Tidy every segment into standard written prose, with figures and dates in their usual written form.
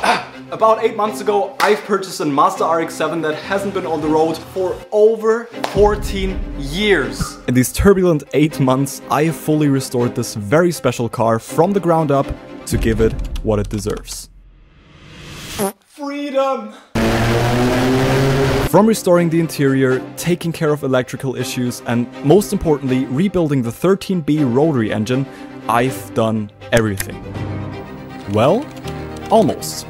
About 8 months ago, I've purchased a Mazda RX-7 that hasn't been on the road for over 14 years. In these turbulent 8 months, I have fully restored this very special car from the ground up to give it what it deserves. Freedom! From restoring the interior, taking care of electrical issues, and most importantly, rebuilding the 13B rotary engine, I've done everything. Well, almost.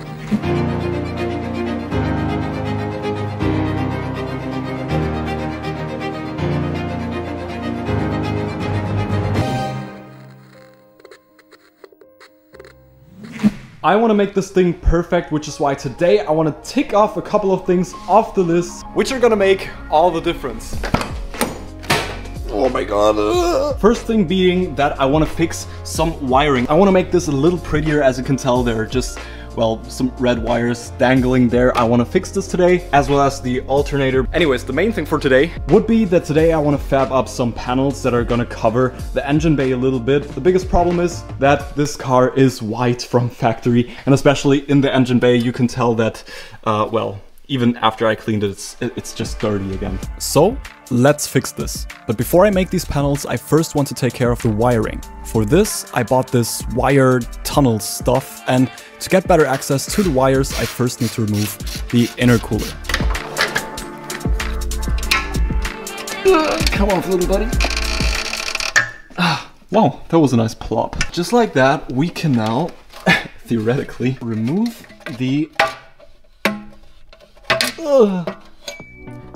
I want to make this thing perfect, which is why today I want to tick off a couple of things off the list, which are gonna make all the difference. Oh my god. First thing being that I want to fix some wiring. I want to make this a little prettier. As you can tell, there are just, well, some red wires dangling there. I want to fix this today, as well as the alternator. Anyways, the main thing for today would be that today I want to fab up some panels that are gonna cover the engine bay a little bit. The biggest problem is that this car is white from factory, and especially in the engine bay, you can tell that, well, even after I cleaned it, it's just dirty again. So let's fix this. But before I make these panels, I first want to take care of the wiring. For this, I bought this wire tunnel stuff, and to get better access to the wires, I first need to remove the intercooler. Come on, little buddy. Wow, that was a nice plop. Just like that, we can now, theoretically, remove the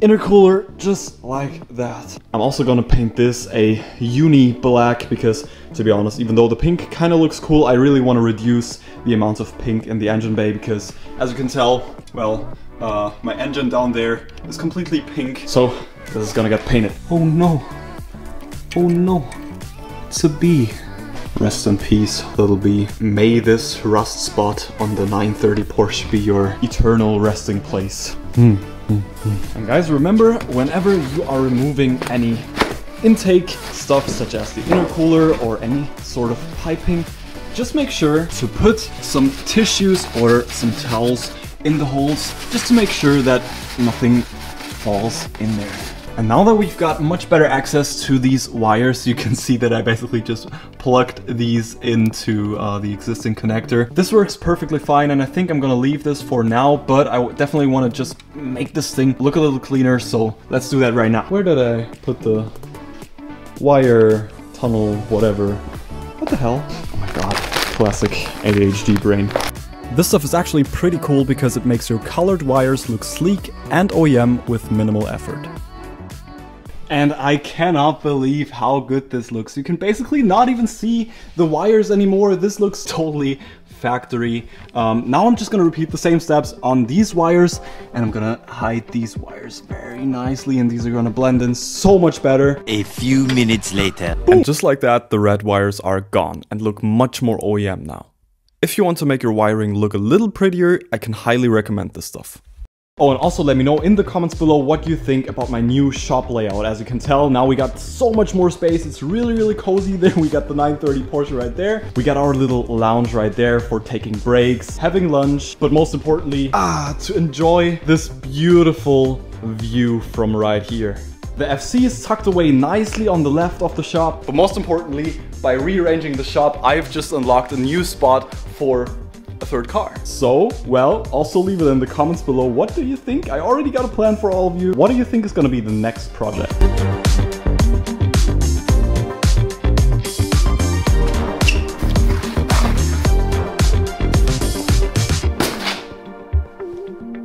intercooler just like that. I'm also gonna paint this a uni black because, to be honest, even though the pink kind of looks cool, I really want to reduce the amount of pink in the engine bay because, as you can tell, well, my engine down there is completely pink, so this is gonna get painted. Oh no, oh no, it's a bee. Rest in peace, little bee. May this rust spot on the 930 Porsche be your eternal resting place. And guys, remember, whenever you are removing any intake stuff such as the intercooler or any sort of piping, just make sure to put some tissues or some towels in the holes, just to make sure that nothing falls in there. And now that we've got much better access to these wires, you can see that I basically just plugged these into the existing connector. This works perfectly fine, and I think I'm gonna leave this for now, but I definitely want to just make this thing look a little cleaner, so let's do that right now. Where did I put the wire tunnel whatever? What the hell? Oh my god, classic ADHD brain. This stuff is actually pretty cool because it makes your colored wires look sleek and OEM with minimal effort. And I cannot believe how good this looks. You can basically not even see the wires anymore. This looks totally factory. Now I'm just gonna repeat the same steps on these wires, and I'm gonna hide these wires very nicely, and these are gonna blend in so much better. A few minutes later. And just like that, the red wires are gone and look much more OEM now. If you want to make your wiring look a little prettier, I can highly recommend this stuff. Oh, and also let me know in the comments below what you think about my new shop layout. As you can tell, now we got so much more space. It's really, really cozy there. We got the 930 Porsche right there. We got our little lounge right there for taking breaks, having lunch, but most importantly, to enjoy this beautiful view from right here. The FC is tucked away nicely on the left of the shop, but most importantly, by rearranging the shop, I've just unlocked a new spot for a third car. So, well, also leave it in the comments below. What do you think? I already got a plan for all of you. What do you think is going to be the next project?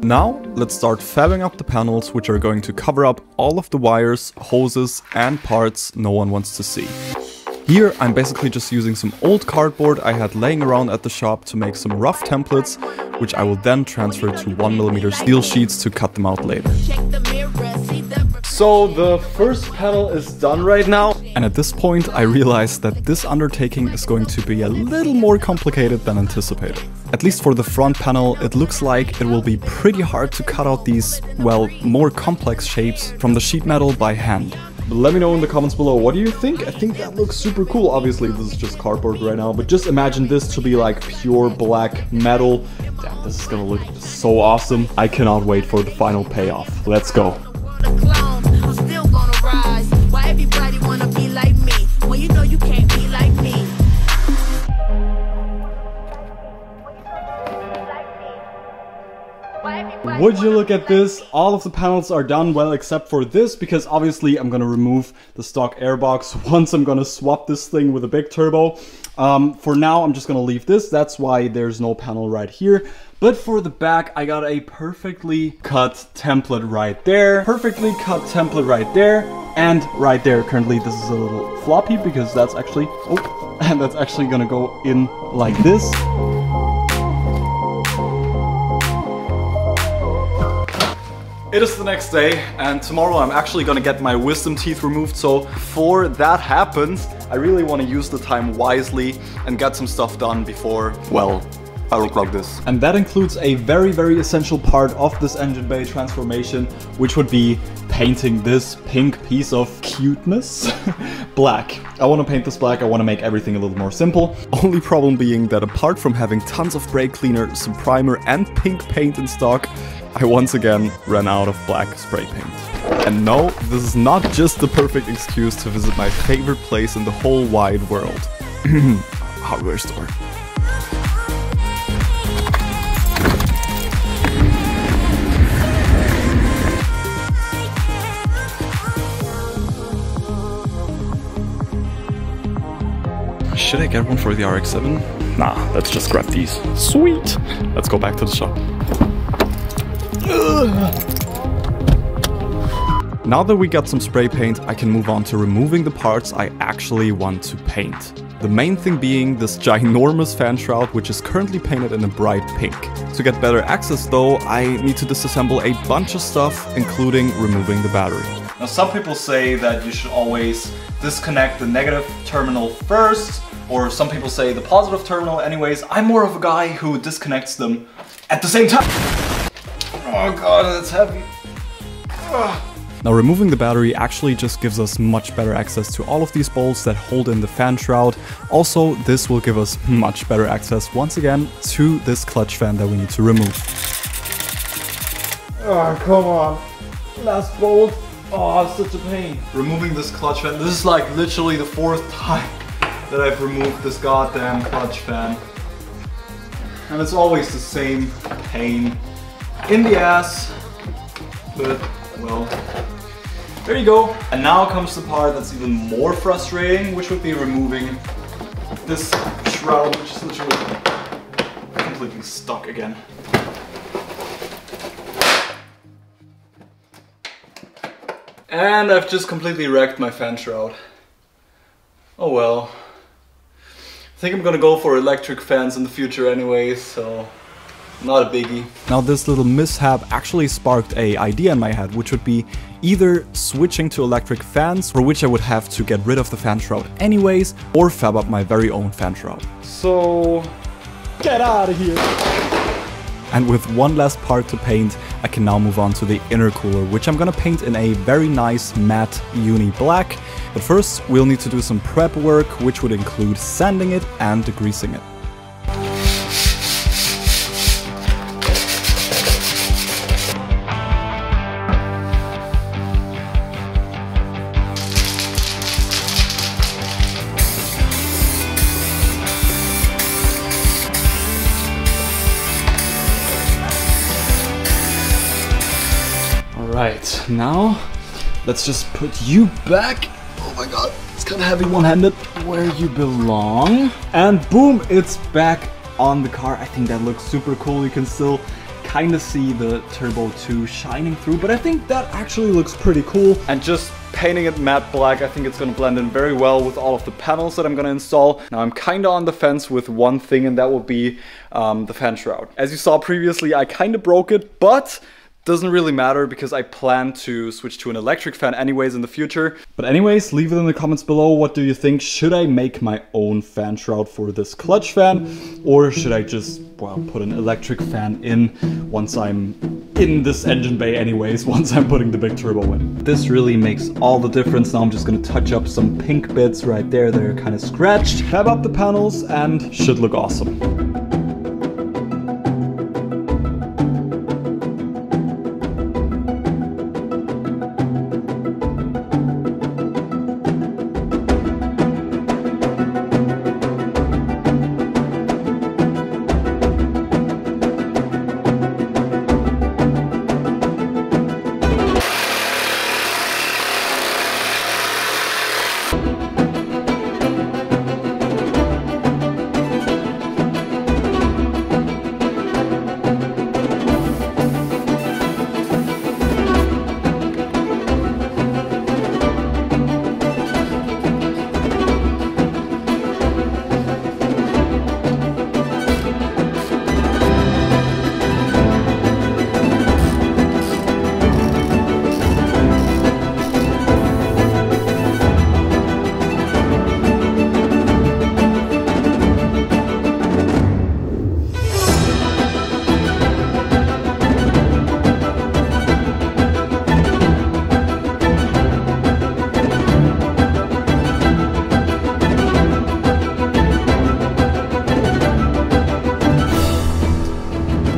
Now, let's start fabbing up the panels, which are going to cover up all of the wires, hoses, and parts no one wants to see. Here, I'm basically just using some old cardboard I had laying around at the shop to make some rough templates, which I will then transfer to 1mm steel sheets to cut them out later. So the first panel is done right now. And at this point, I realized that this undertaking is going to be a little more complicated than anticipated. At least for the front panel, it looks like it will be pretty hard to cut out these, well, more complex shapes from the sheet metal by hand. But let me know in the comments below, what do you think? I think that looks super cool. Obviously, this is just cardboard right now, but just imagine this to be like pure black metal. Damn, This is gonna look so awesome. I cannot wait for the final payoff. Let's go. I'm still gonna rise. Why everybody wanna be like me? Well, you know you can't be like me. Would you look at this? All of the panels are done well except for this, because obviously I'm gonna remove the stock airbox once I'm gonna swap this thing with a big turbo. For now I'm just gonna leave this, that's why there's no panel right here. But for the back I got a perfectly cut template right there. Perfectly cut template right there and right there. Currently this is a little floppy because that's actually, oh, and that's actually gonna go in like this. It is the next day, and tomorrow I'm actually gonna get my wisdom teeth removed, so before that happens, I really want to use the time wisely and get some stuff done before, well, I look like this. And that includes a very, very essential part of this engine bay transformation, which would be painting this pink piece of cuteness black. I want to paint this black, I want to make everything a little more simple. Only problem being that apart from having tons of brake cleaner, some primer and pink paint in stock, I once again ran out of black spray paint. And no, this is not just the perfect excuse to visit my favorite place in the whole wide world. Hardware store. Should I get one for the RX-7? Nah, let's just grab these. Sweet! Let's go back to the shop. Now that we got some spray paint, I can move on to removing the parts I actually want to paint. The main thing being this ginormous fan shroud, which is currently painted in a bright pink. To get better access though, I need to disassemble a bunch of stuff, including removing the battery. Now some people say that you should always disconnect the negative terminal first, or some people say the positive terminal. Anyways, I'm more of a guy who disconnects them at the same time. Oh god, that's heavy. Ugh. Now removing the battery actually just gives us much better access to all of these bolts that hold in the fan shroud. Also, this will give us much better access once again to this clutch fan that we need to remove. Oh, come on. Last bolt. Oh, it's such a pain. Removing this clutch fan. This is like literally the 4th time that I've removed this goddamn clutch fan. And it's always the same pain in the ass. But, well, there you go. And now comes the part that's even more frustrating, which would be removing this shroud, which is literally completely stuck again. And I've just completely wrecked my fan shroud. Oh well. I think I'm gonna go for electric fans in the future anyways, so not a biggie. Now this little mishap actually sparked an idea in my head, which would be either switching to electric fans, for which I would have to get rid of the fan shroud anyways, or fab up my very own fan shroud. So, get out of here! And with one last part to paint, I can now move on to the intercooler, which I'm gonna paint in a very nice matte uni black. But first, we'll need to do some prep work, which would include sanding it and degreasing it. Right, now let's just put you back. Oh my god, it's kind of heavy one-handed. Where you belong. And boom, it's back on the car. I think that looks super cool. You can still kind of see the Turbo 2 shining through, but I think that actually looks pretty cool. And just painting it matte black, I think it's gonna blend in very well with all of the panels that I'm gonna install. Now I'm kind of on the fence with one thing, and that will be the fan shroud. As you saw previously, I kind of broke it, but doesn't really matter because I plan to switch to an electric fan anyways in the future. But anyways, leave it in the comments below. What do you think? Should I make my own fan shroud for this clutch fan? Or should I just, well, put an electric fan in once I'm in this engine bay anyways, once I'm putting the big turbo in? This really makes all the difference. Now I'm just gonna touch up some pink bits right there. They're kind of scratched. Fab up the panels and should look awesome.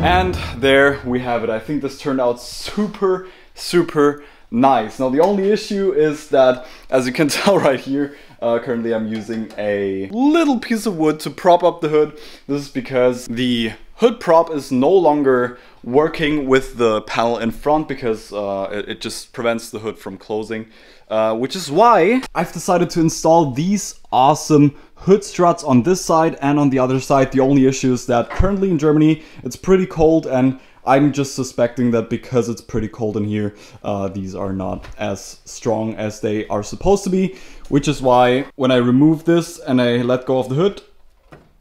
And there we have it. I think this turned out super, super nice. Now the only issue is that, as you can tell right here, currently I'm using a little piece of wood to prop up the hood. This is because the hood prop is no longer working with the panel in front because it just prevents the hood from closing. Which is why I've decided to install these awesome hood struts on this side and on the other side. The only issue is that currently in Germany it's pretty cold, and I'm just suspecting that because it's pretty cold in here, these are not as strong as they are supposed to be, which is why when I remove this and I let go of the hood,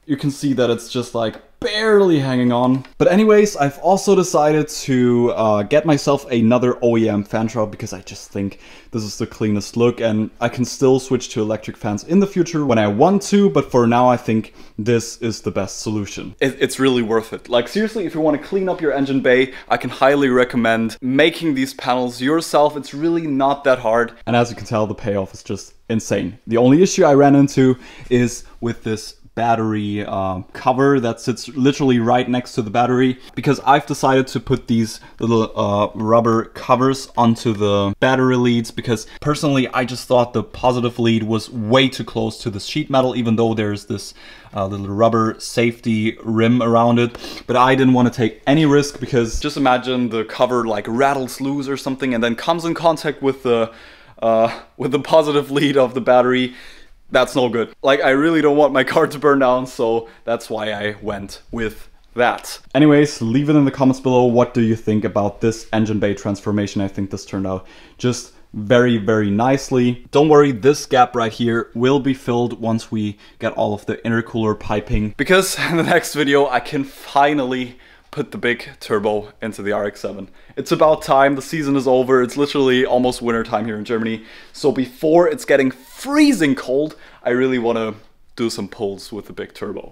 you can see that it's just like barely hanging on. But anyways, I've also decided to get myself another OEM fan shroud because I just think this is the cleanest look, and I can still switch to electric fans in the future when I want to, but for now I think this is the best solution. It's really worth it. Like seriously, if you want to clean up your engine bay, I can highly recommend making these panels yourself. It's really not that hard. And as you can tell, the payoff is just insane. The only issue I ran into is with this battery cover that sits literally right next to the battery, because I've decided to put these little rubber covers onto the battery leads because personally I just thought the positive lead was way too close to the sheet metal, even though there's this little rubber safety rim around it. But I didn't want to take any risk because just imagine the cover like rattles loose or something and then comes in contact with the positive lead of the battery. That's no good. Like, I really don't want my car to burn down, so that's why I went with that. Anyways, leave it in the comments below. What do you think about this engine bay transformation? I think this turned out just very, very nicely. Don't worry, this gap right here will be filled once we get all of the intercooler piping, because in the next video I can finally put the big turbo into the RX-7. It's about time. The season is over. It's literally almost winter time here in Germany. So before it's getting freezing cold, I really want to do some pulls with the big turbo.